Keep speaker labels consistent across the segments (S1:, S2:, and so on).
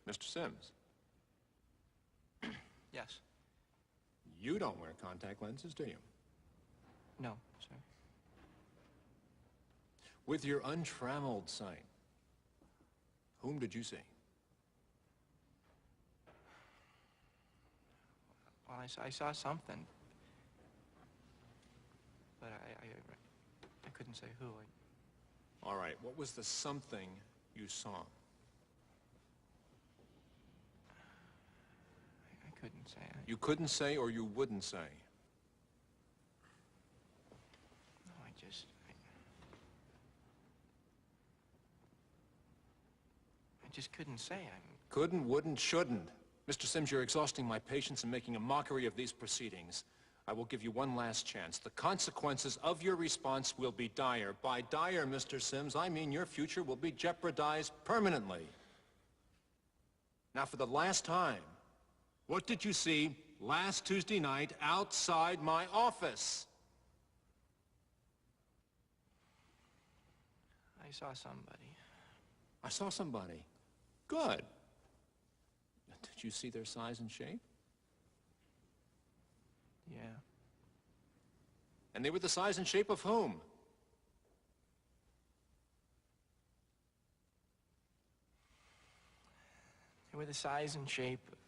S1: Mr. Sims.
S2: Yes.
S1: You don't wear contact lenses, do you?
S2: No, sir.
S1: With your untrammeled sight, whom did you see?
S2: Well, I saw something. But I couldn't say who.
S1: All right, what was the something you saw?
S2: I couldn't say.
S1: You couldn't say or you wouldn't say?
S2: No, I just couldn't say.
S1: Couldn't, wouldn't, shouldn't. Mr. Sims, you're exhausting my patience and making a mockery of these proceedings. I will give you one last chance. The consequences of your response will be dire. By dire, Mr. Sims, I mean your future will be jeopardized permanently. Now, for the last time, what did you see last Tuesday night outside my office?
S2: I saw somebody.
S1: I saw somebody. Good. Did you see their size and shape?
S2: Yeah.
S1: And they were the size and shape of whom?
S2: They were the size and shape of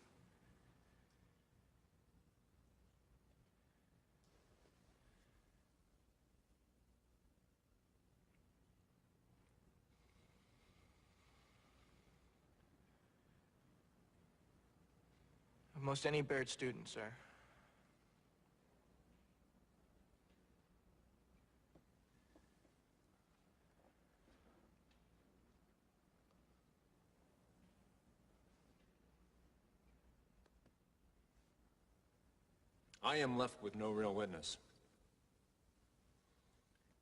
S2: most any Baird student, sir.
S1: I am left with no real witness.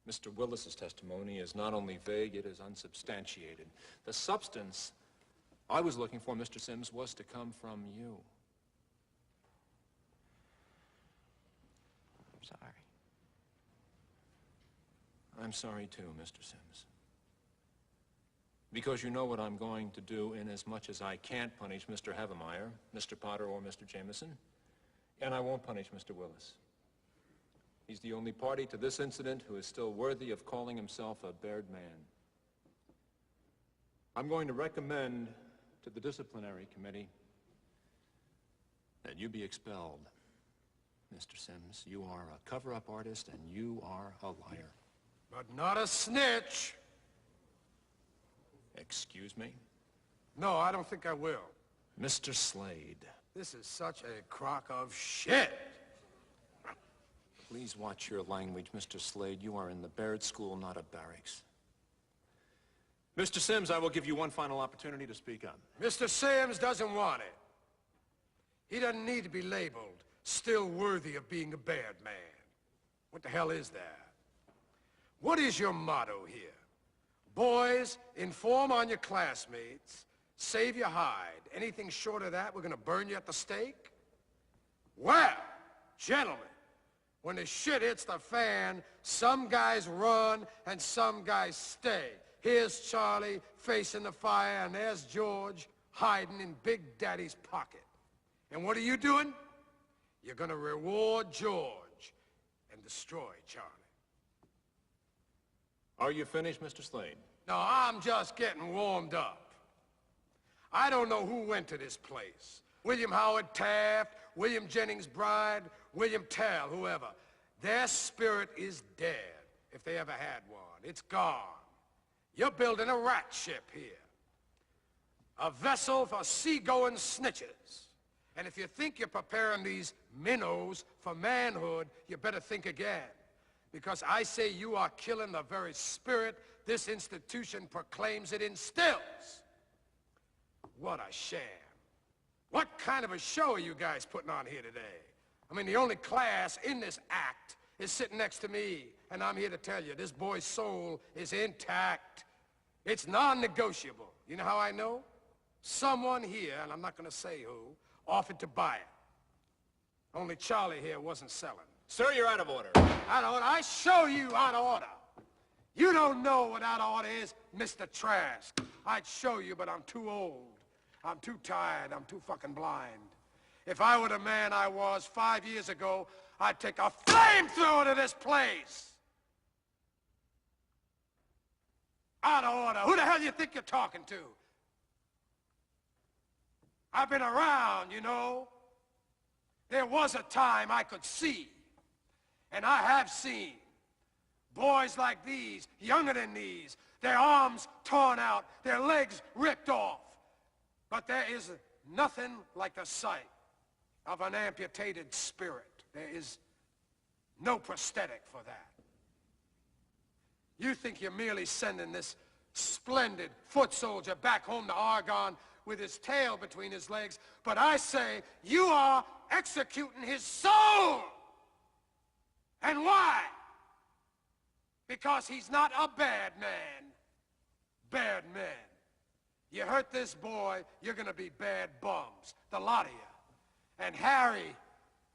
S1: Mr. Willis's testimony is not only vague, it is unsubstantiated. The substance I was looking for, Mr. Sims, was to come from you.
S2: I'm sorry.
S1: I'm sorry too, Mr. Sims. Because you know what I'm going to do inasmuch as I can't punish Mr. Havemeyer, Mr. Potter, or Mr. Jameson. And I won't punish Mr. Willis. He's the only party to this incident who is still worthy of calling himself a Baird man. I'm going to recommend to the disciplinary committee that you be expelled. Mr. Sims, you are a cover-up artist and you are a liar.
S3: But not a snitch.
S1: Excuse me?
S3: No, I don't think I will.
S1: Mr. Slade.
S3: This is such a crock of shit.
S1: Please watch your language, Mr. Slade. You are in the Baird School, not a barracks. Mr. Sims, I will give you one final opportunity to speak up.
S3: Mr. Sims doesn't want it. He doesn't need to be labeled still worthy of being a Baird man. What the hell is that? What is your motto here? Boys, inform on your classmates, save your hide. Anything short of that, we're gonna burn you at the stake? Well, gentlemen, when the shit hits the fan, some guys run and some guys stay. Here's Charlie facing the fire, and there's George hiding in Big Daddy's pocket. And what are you doing? You're gonna reward George and destroy Charlie.
S1: Are you finished, Mr. Slade?
S3: No, I'm just getting warmed up. I don't know who went to this place. William Howard Taft, William Jennings Bryan, William Tell, whoever. Their spirit is dead, if they ever had one. It's gone. You're building a rat ship here. A vessel for seagoing snitches. And if you think you're preparing these minnows for manhood, you better think again. Because I say you are killing the very spirit this institution proclaims it instills. What a sham. What kind of a show are you guys putting on here today? I mean, the only class in this act is sitting next to me, and I'm here to tell you, this boy's soul is intact. It's non-negotiable. You know how I know? Someone here, and I'm not gonna say who, offered to buy it. Only Charlie here wasn't selling.
S1: Sir, you're out of order.
S3: Out of order? I show you out of order. You don't know what out of order is, Mr. Trask. I'd show you, but I'm too old. I'm too tired. I'm too fucking blind. If I were the man I was 5 years ago, I'd take a flamethrower to this place. Out of order. Who the hell do you think you're talking to? I've been around, you know. There was a time I could see, and I have seen, boys like these, younger than these, their arms torn out, their legs ripped off. But there is nothing like the sight of an amputated spirit. There is no prosthetic for that. You think you're merely sending this splendid foot soldier back home to Argonne with his tail between his legs, but I say you are executing his soul. And why? Because he's not a bad man. Bad men. You hurt this boy, you're gonna be bad bums. The lot of you. And Harry,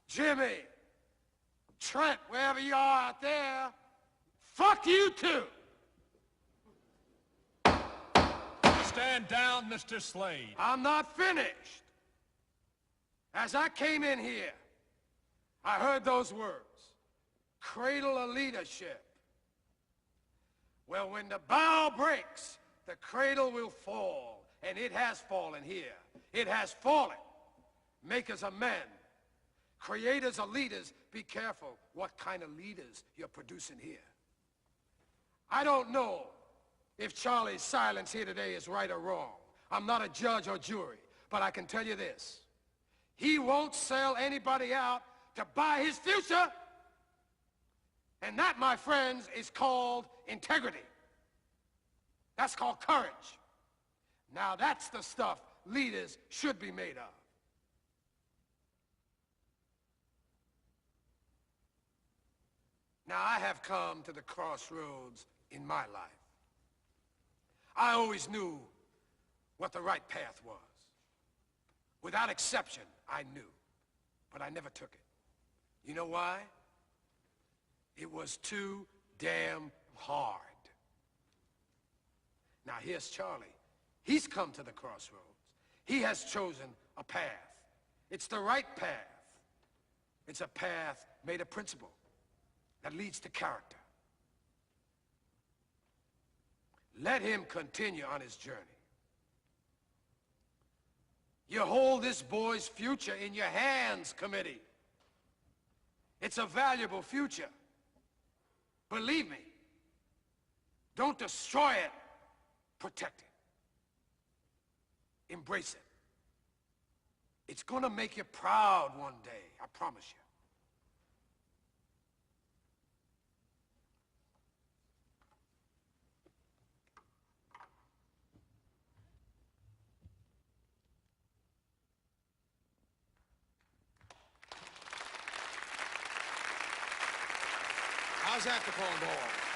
S3: Jimmy, Trent, wherever you are out there, fuck you too.
S1: Stand down, Mr. Slade.
S3: I'm not finished. As I came in here, I heard those words. Cradle of leadership. Well, when the bow breaks, the cradle will fall. And it has fallen here. It has fallen. Makers of men. Creators of leaders. Be careful what kind of leaders you're producing here. I don't know if Charlie's silence here today is right or wrong. I'm not a judge or jury, but I can tell you this. He won't sell anybody out to buy his future. And that, my friends, is called integrity. That's called courage. Now that's the stuff leaders should be made of. Now I have come to the crossroads in my life. I always knew what the right path was. Without exception, I knew, but I never took it. You know why? It was too damn hard. Now here's Charlie. He's come to the crossroads. He has chosen a path. It's the right path. It's a path made of principle that leads to character. Let him continue on his journey. You hold this boy's future in your hands, committee. It's a valuable future. Believe me, don't destroy it, protect it. Embrace it. It's gonna make you proud one day, I promise you.
S4: How's that for calling ball?